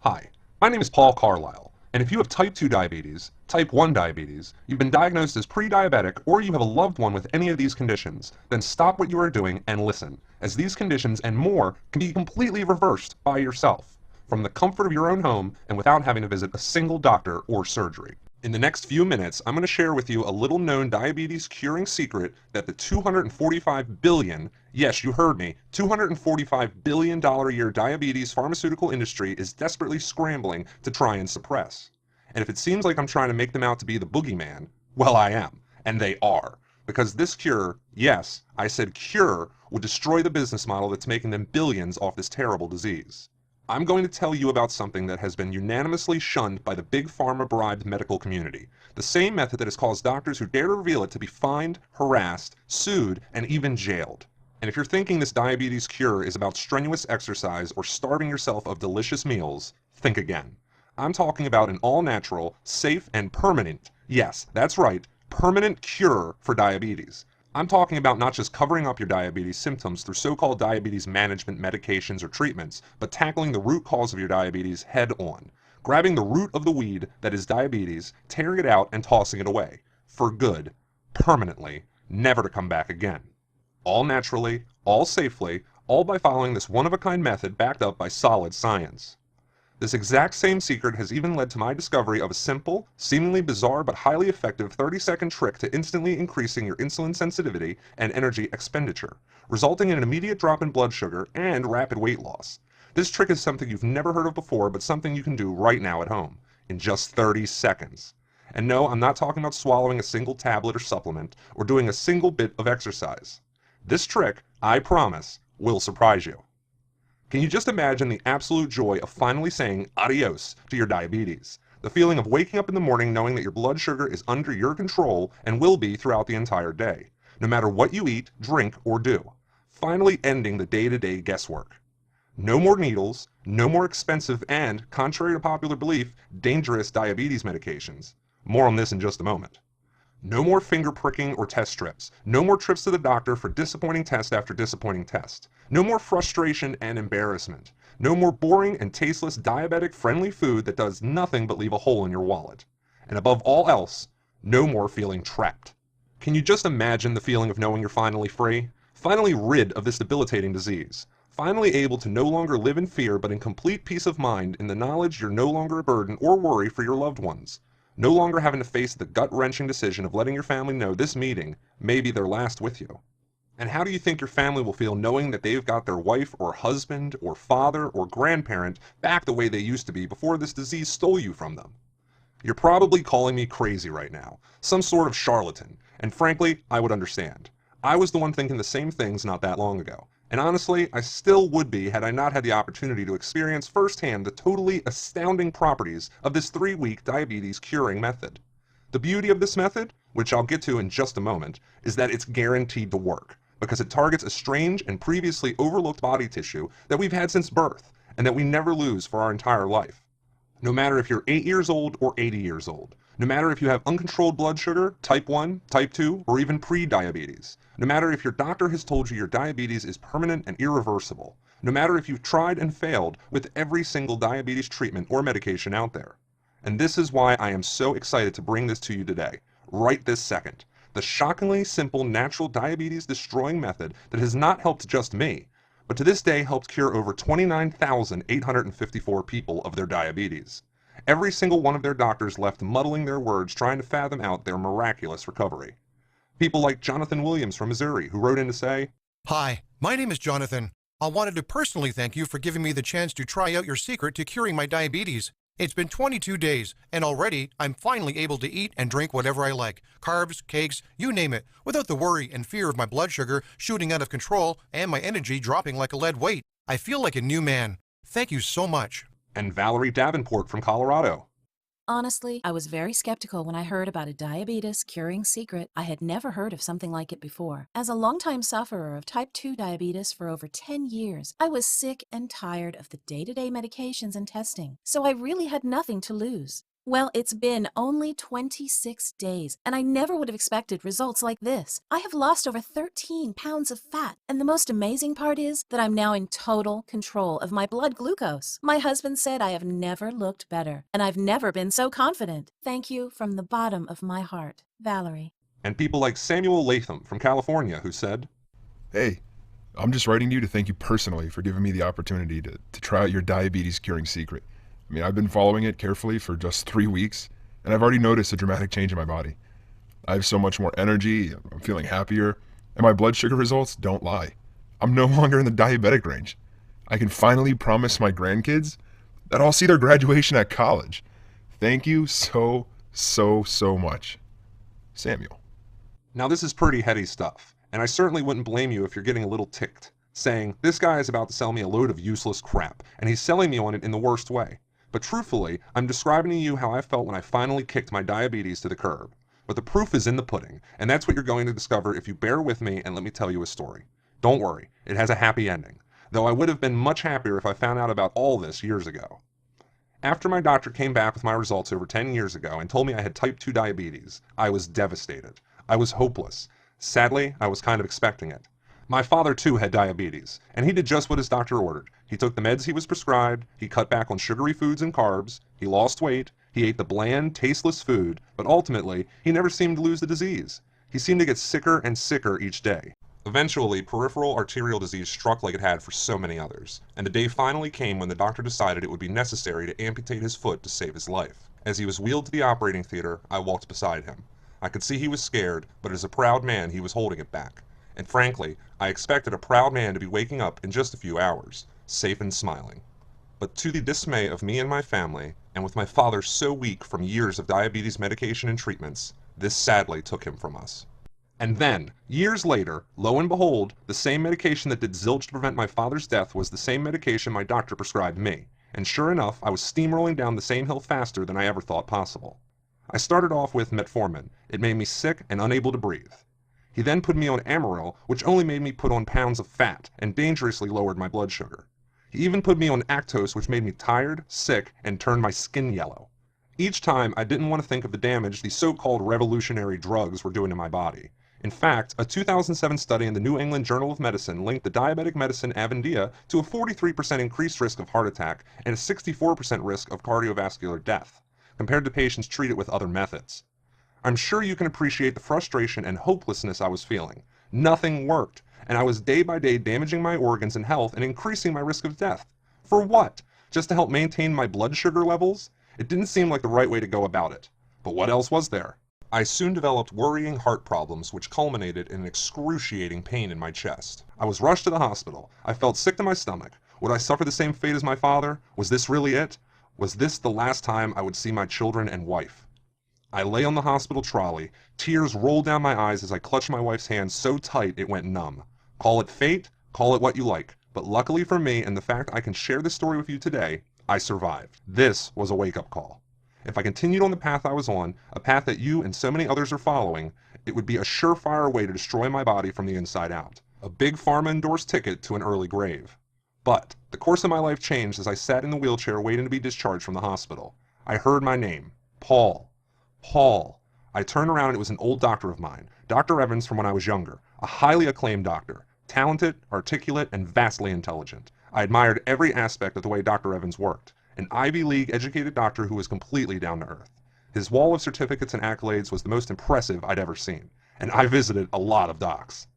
Hi, my name is Paul Carlisle, and if you have type 2 diabetes, type 1 diabetes, you've been diagnosed as pre-diabetic, or you have a loved one with any of these conditions, then stop what you are doing and listen, as these conditions and more can be completely reversed by yourself, from the comfort of your own home and without having to visit a single doctor or surgery. In the next few minutes, I'm going to share with you a little known diabetes curing secret that the $245 billion, yes, you heard me, $245 billion a year diabetes pharmaceutical industry is desperately scrambling to try and suppress. And if it seems like I'm trying to make them out to be the boogeyman, well, I am. And they are. Because this cure, yes, I said cure, would destroy the business model that's making them billions off this terrible disease. I'm going to tell you about something that has been unanimously shunned by the big pharma bribed medical community. The same method that has caused doctors who dare to reveal it to be fined, harassed, sued, and even jailed. And if you're thinking this diabetes cure is about strenuous exercise or starving yourself of delicious meals, think again. I'm talking about an all-natural, safe, and permanent, yes, that's right, permanent cure for diabetes. I'm talking about not just covering up your diabetes symptoms through so-called diabetes management medications or treatments, but tackling the root cause of your diabetes head on. Grabbing the root of the weed that is diabetes, tearing it out and tossing it away. For good. Permanently. Never to come back again. All naturally, all safely, all by following this one-of-a-kind method backed up by solid science. This exact same secret has even led to my discovery of a simple, seemingly bizarre but highly effective 30-second trick to instantly increasing your insulin sensitivity and energy expenditure, resulting in an immediate drop in blood sugar and rapid weight loss. This trick is something you've never heard of before, but something you can do right now at home, in just 30 seconds. And no, I'm not talking about swallowing a single tablet or supplement, or doing a single bit of exercise. This trick, I promise, will surprise you. Can you just imagine the absolute joy of finally saying adios to your diabetes? The feeling of waking up in the morning knowing that your blood sugar is under your control and will be throughout the entire day, no matter what you eat, drink, or do. Finally ending the day-to-day guesswork. No more needles, no more expensive and, contrary to popular belief, dangerous diabetes medications. More on this in just a moment. No more finger pricking or test strips. No more trips to the doctor for disappointing test after disappointing test. No more frustration and embarrassment. No more boring and tasteless diabetic-friendly food that does nothing but leave a hole in your wallet. And above all else, no more feeling trapped. Can you just imagine the feeling of knowing you're finally free? Finally rid of this debilitating disease? Finally able to no longer live in fear but in complete peace of mind in the knowledge you're no longer a burden or worry for your loved ones? No longer having to face the gut-wrenching decision of letting your family know this meeting may be their last with you. And how do you think your family will feel knowing that they've got their wife or husband or father or grandparent back the way they used to be before this disease stole you from them? You're probably calling me crazy right now, some sort of charlatan, and frankly, I would understand. I was the one thinking the same things not that long ago. And honestly, I still would be had I not had the opportunity to experience firsthand the totally astounding properties of this 3-week diabetes curing method. The beauty of this method, which I'll get to in just a moment, is that it's guaranteed to work, because it targets a strange and previously overlooked body tissue that we've had since birth, and that we never lose for our entire life. No matter if you're 8 years old or 80 years old. No matter if you have uncontrolled blood sugar, type 1, type 2, or even pre-diabetes. No matter if your doctor has told you your diabetes is permanent and irreversible. No matter if you've tried and failed with every single diabetes treatment or medication out there. And this is why I am so excited to bring this to you today, right this second. The shockingly simple natural diabetes destroying method that has not helped just me, but to this day helped cure over 29,854 people of their diabetes. Every single one of their doctors left muddling their words trying to fathom out their miraculous recovery. People like Jonathan Williams from Missouri, who wrote in to say, "Hi, my name is Jonathan. I wanted to personally thank you for giving me the chance to try out your secret to curing my diabetes. It's been 22 days, and already I'm finally able to eat and drink whatever I like, carbs, cakes, you name it, without the worry and fear of my blood sugar shooting out of control and my energy dropping like a lead weight. I feel like a new man. Thank you so much." And Valerie Davenport from Colorado. Honestly, I was very skeptical when I heard about a diabetes curing secret. I had never heard of something like it before. As a longtime sufferer of type 2 diabetes for over 10 years, I was sick and tired of the day-to-day medications and testing, so I really had nothing to lose. Well, it's been only 26 days, and I never would have expected results like this. I have lost over 13 pounds of fat, and the most amazing part is that I'm now in total control of my blood glucose. My husband said I have never looked better, and I've never been so confident. Thank you from the bottom of my heart, Valerie. And people like Samuel Latham from California who said, Hey, I'm just writing to you to thank you personally for giving me the opportunity to try out your diabetes curing secret. I mean, I've been following it carefully for just 3 weeks, and I've already noticed a dramatic change in my body. I have so much more energy, I'm feeling happier, and my blood sugar results don't lie. I'm no longer in the diabetic range. I can finally promise my grandkids that I'll see their graduation at college. Thank you so much. Samuel. now this is pretty heady stuff, and I certainly wouldn't blame you if you're getting a little ticked, saying, this guy is about to sell me a load of useless crap, and he's selling me on it in the worst way. But truthfully, I'm describing to you how I felt when I finally kicked my diabetes to the curb. But the proof is in the pudding, and that's what you're going to discover if you bear with me and let me tell you a story. Don't worry, it has a happy ending, though I would have been much happier if I found out about all this years ago. After my doctor came back with my results over 10 years ago and told me I had type 2 diabetes, I was devastated. I was hopeless. Sadly, I was kind of expecting it. My father too had diabetes, and he did just what his doctor ordered. He took the meds he was prescribed, he cut back on sugary foods and carbs, he lost weight, he ate the bland, tasteless food, but ultimately, he never seemed to lose the disease. He seemed to get sicker and sicker each day. Eventually, peripheral arterial disease struck like it had for so many others, and the day finally came when the doctor decided it would be necessary to amputate his foot to save his life. As he was wheeled to the operating theater, I walked beside him. I could see he was scared, but as a proud man, he was holding it back. And frankly, I expected a proud man to be waking up in just a few hours, safe and smiling. But to the dismay of me and my family, and with my father so weak from years of diabetes medication and treatments, this sadly took him from us. And then, years later, lo and behold, the same medication that did zilch to prevent my father's death was the same medication my doctor prescribed me. And sure enough, I was steamrolling down the same hill faster than I ever thought possible. I started off with metformin. It made me sick and unable to breathe. He then put me on Amaryl, which only made me put on pounds of fat and dangerously lowered my blood sugar. He even put me on Actose, which made me tired, sick, and turned my skin yellow. Each time, I didn't want to think of the damage these so-called revolutionary drugs were doing to my body. In fact, a 2007 study in the New England Journal of Medicine linked the diabetic medicine Avendia to a 43% increased risk of heart attack and a 64% risk of cardiovascular death, compared to patients treated with other methods. I'm sure you can appreciate the frustration and hopelessness I was feeling. Nothing worked, and I was day by day damaging my organs and health and increasing my risk of death. For what? Just to help maintain my blood sugar levels? It didn't seem like the right way to go about it. But what else was there? I soon developed worrying heart problems which culminated in an excruciating pain in my chest. I was rushed to the hospital. I felt sick to my stomach. Would I suffer the same fate as my father? Was this really it? Was this the last time I would see my children and wife? I lay on the hospital trolley. Tears rolled down my eyes as I clutched my wife's hand so tight it went numb. Call it fate, call it what you like, but luckily for me and the fact I can share this story with you today, I survived. This was a wake-up call. If I continued on the path I was on, a path that you and so many others are following, it would be a surefire way to destroy my body from the inside out. A big Pharma-endorsed ticket to an early grave. But the course of my life changed as I sat in the wheelchair waiting to be discharged from the hospital. I heard my name. Paul. Paul. I turned around and it was an old doctor of mine, Dr. Evans from when I was younger, a highly acclaimed doctor, talented, articulate, and vastly intelligent. I admired every aspect of the way Dr. Evans worked. An Ivy League educated doctor who was completely down to earth. His wall of certificates and accolades was the most impressive I'd ever seen, and I visited a lot of docs.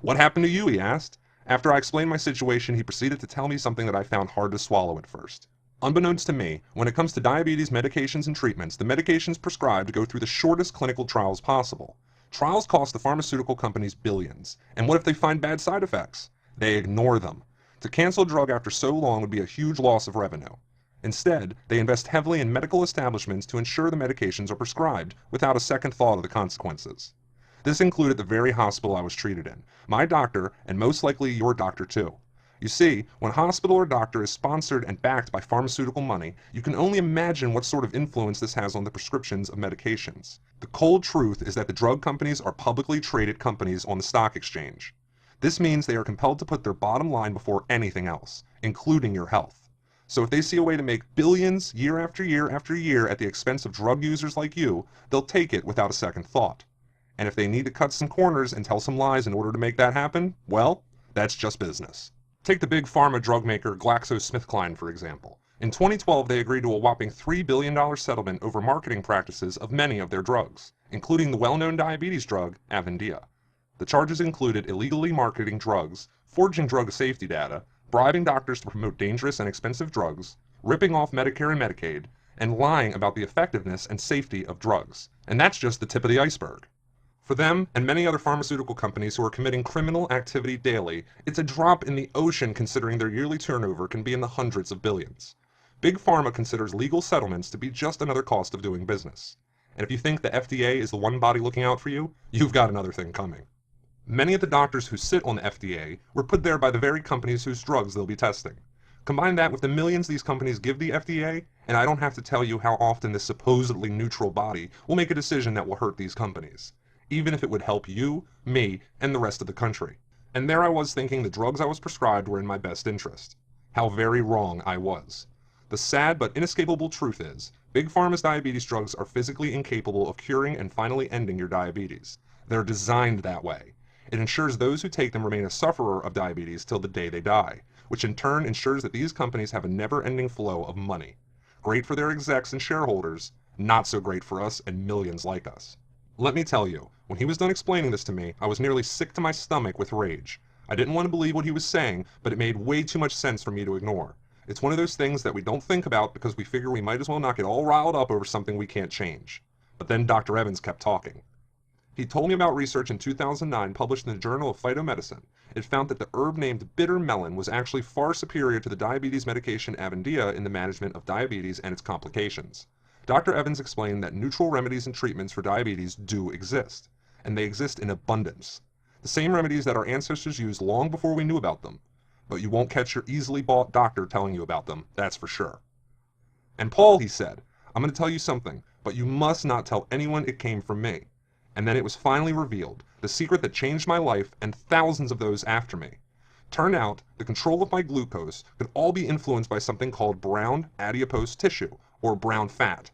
What happened to you, he asked. After I explained my situation, he proceeded to tell me something that I found hard to swallow at first. Unbeknownst to me, when it comes to diabetes medications and treatments, the medications prescribed go through the shortest clinical trials possible. Trials cost the pharmaceutical companies billions, and what if they find bad side effects? They ignore them. To cancel a drug after so long would be a huge loss of revenue. Instead, they invest heavily in medical establishments to ensure the medications are prescribed without a second thought of the consequences. This included the very hospital I was treated in, my doctor, and most likely your doctor too. You see, when a hospital or doctor is sponsored and backed by pharmaceutical money, you can only imagine what sort of influence this has on the prescriptions of medications. The cold truth is that the drug companies are publicly traded companies on the stock exchange. This means they are compelled to put their bottom line before anything else, including your health. So if they see a way to make billions year after year after year at the expense of drug users like you, they'll take it without a second thought. And if they need to cut some corners and tell some lies in order to make that happen, well, that's just business. Take the big pharma drug maker GlaxoSmithKline, for example. In 2012, they agreed to a whopping $3 billion settlement over marketing practices of many of their drugs, including the well-known diabetes drug Avandia. The charges included illegally marketing drugs, forging drug safety data, bribing doctors to promote dangerous and expensive drugs, ripping off Medicare and Medicaid, and lying about the effectiveness and safety of drugs. And that's just the tip of the iceberg. For them, and many other pharmaceutical companies who are committing criminal activity daily, it's a drop in the ocean considering their yearly turnover can be in the hundreds of billions. Big Pharma considers legal settlements to be just another cost of doing business. And if you think the FDA is the one body looking out for you, you've got another thing coming. Many of the doctors who sit on the FDA were put there by the very companies whose drugs they'll be testing. Combine that with the millions these companies give the FDA, and I don't have to tell you how often this supposedly neutral body will make a decision that will hurt these companies, even if it would help you, me, and the rest of the country. And there I was thinking the drugs I was prescribed were in my best interest. How very wrong I was. The sad but inescapable truth is, Big Pharma's diabetes drugs are physically incapable of curing and finally ending your diabetes. They're designed that way. It ensures those who take them remain a sufferer of diabetes till the day they die, which in turn ensures that these companies have a never-ending flow of money. Great for their execs and shareholders, not so great for us and millions like us. Let me tell you, when he was done explaining this to me, I was nearly sick to my stomach with rage. I didn't want to believe what he was saying, but it made way too much sense for me to ignore. It's one of those things that we don't think about because we figure we might as well not get all riled up over something we can't change. But then Dr. Evans kept talking. He told me about research in 2009 published in the Journal of Phytomedicine. It found that the herb named bitter melon was actually far superior to the diabetes medication Avandia in the management of diabetes and its complications. Dr. Evans explained that neutral remedies and treatments for diabetes do exist, and they exist in abundance. The same remedies that our ancestors used long before we knew about them. But you won't catch your easily bought doctor telling you about them, that's for sure. And Paul, he said, I'm going to tell you something, but you must not tell anyone it came from me. And then it was finally revealed, the secret that changed my life and thousands of those after me. Turned out, the control of my glucose could all be influenced by something called brown adipose tissue, or brown fat.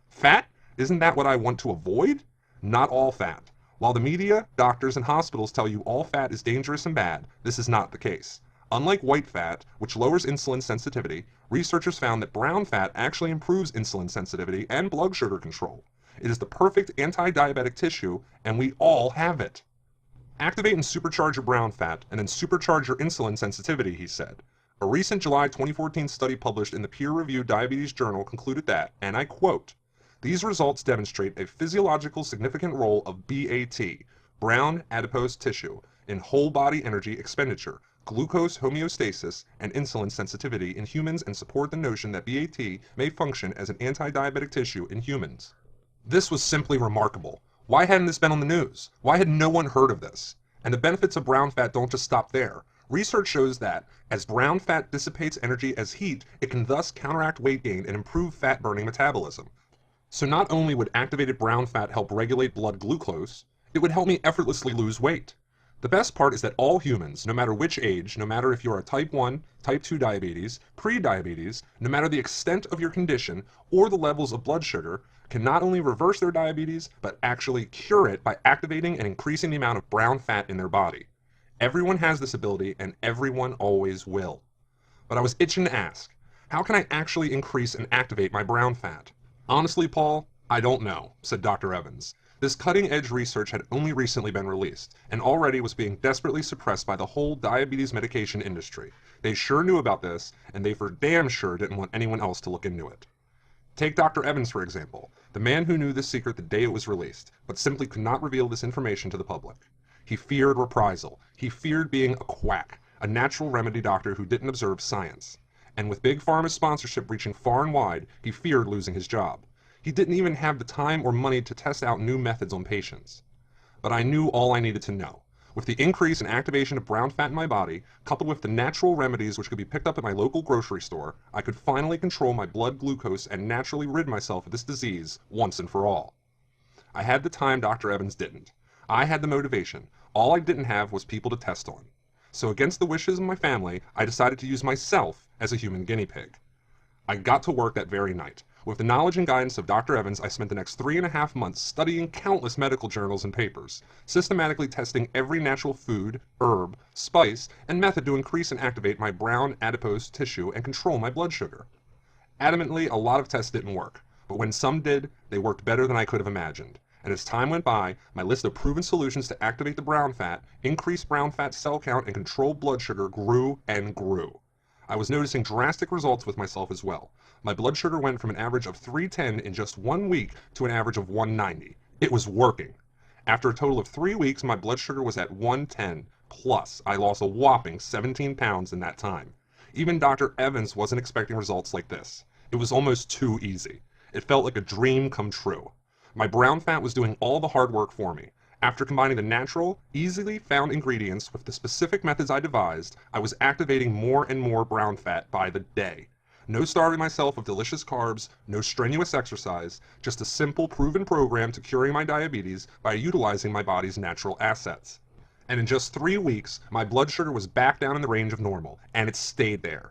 Fat? Isn't that what I want to avoid? Not all fat. While the media, doctors, and hospitals tell you all fat is dangerous and bad, this is not the case. Unlike white fat, which lowers insulin sensitivity, researchers found that brown fat actually improves insulin sensitivity and blood sugar control. It is the perfect anti-diabetic tissue, and we all have it. Activate and supercharge your brown fat, and then supercharge your insulin sensitivity, he said. A recent July 2014 study published in the peer-reviewed Diabetes Journal concluded that, and I quote, "These results demonstrate a physiological significant role of BAT, brown adipose tissue, in whole body energy expenditure, glucose homeostasis, and insulin sensitivity in humans and support the notion that BAT may function as an anti-diabetic tissue in humans." This was simply remarkable. Why hadn't this been on the news? Why had no one heard of this? And the benefits of brown fat don't just stop there. Research shows that, as brown fat dissipates energy as heat, it can thus counteract weight gain and improve fat-burning metabolism. So not only would activated brown fat help regulate blood glucose, it would help me effortlessly lose weight. The best part is that all humans, no matter which age, no matter if you are type 1, type 2 diabetes, pre-diabetes, no matter the extent of your condition or the levels of blood sugar, can not only reverse their diabetes, but actually cure it by activating and increasing the amount of brown fat in their body. Everyone has this ability, and everyone always will. But I was itching to ask, how can I actually increase and activate my brown fat? Honestly, Paul, I don't know, said Dr. Evans. This cutting-edge research had only recently been released, and already was being desperately suppressed by the whole diabetes medication industry. They sure knew about this, and they for damn sure didn't want anyone else to look into it. Take Dr. Evans, for example, the man who knew this secret the day it was released, but simply could not reveal this information to the public. He feared reprisal. He feared being a quack, a natural remedy doctor who didn't observe science. And with Big Pharma's sponsorship reaching far and wide, he feared losing his job. He didn't even have the time or money to test out new methods on patients. But I knew all I needed to know. With the increase in activation of brown fat in my body, coupled with the natural remedies which could be picked up at my local grocery store, I could finally control my blood glucose and naturally rid myself of this disease once and for all. I had the time Dr. Evans didn't. I had the motivation. All I didn't have was people to test on. So against the wishes of my family, I decided to use myself as a human guinea pig. I got to work that very night. With the knowledge and guidance of Dr. Evans, I spent the next 3.5 months studying countless medical journals and papers, systematically testing every natural food, herb, spice, and method to increase and activate my brown adipose tissue and control my blood sugar. Adamantly, a lot of tests didn't work, but when some did, they worked better than I could have imagined. And as time went by, my list of proven solutions to activate the brown fat, increase brown fat cell count, and control blood sugar grew and grew. I was noticing drastic results with myself as well. My blood sugar went from an average of 310 in just 1 week to an average of 190. It was working. After a total of 3 weeks, my blood sugar was at 110, plus I lost a whopping 17 pounds in that time. Even Dr. Evans wasn't expecting results like this. It was almost too easy. It felt like a dream come true. My brown fat was doing all the hard work for me. After combining the natural, easily found ingredients with the specific methods I devised, I was activating more and more brown fat by the day. No starving myself of delicious carbs, no strenuous exercise, just a simple proven program to curing my diabetes by utilizing my body's natural assets. And in just 3 weeks, my blood sugar was back down in the range of normal, and it stayed there.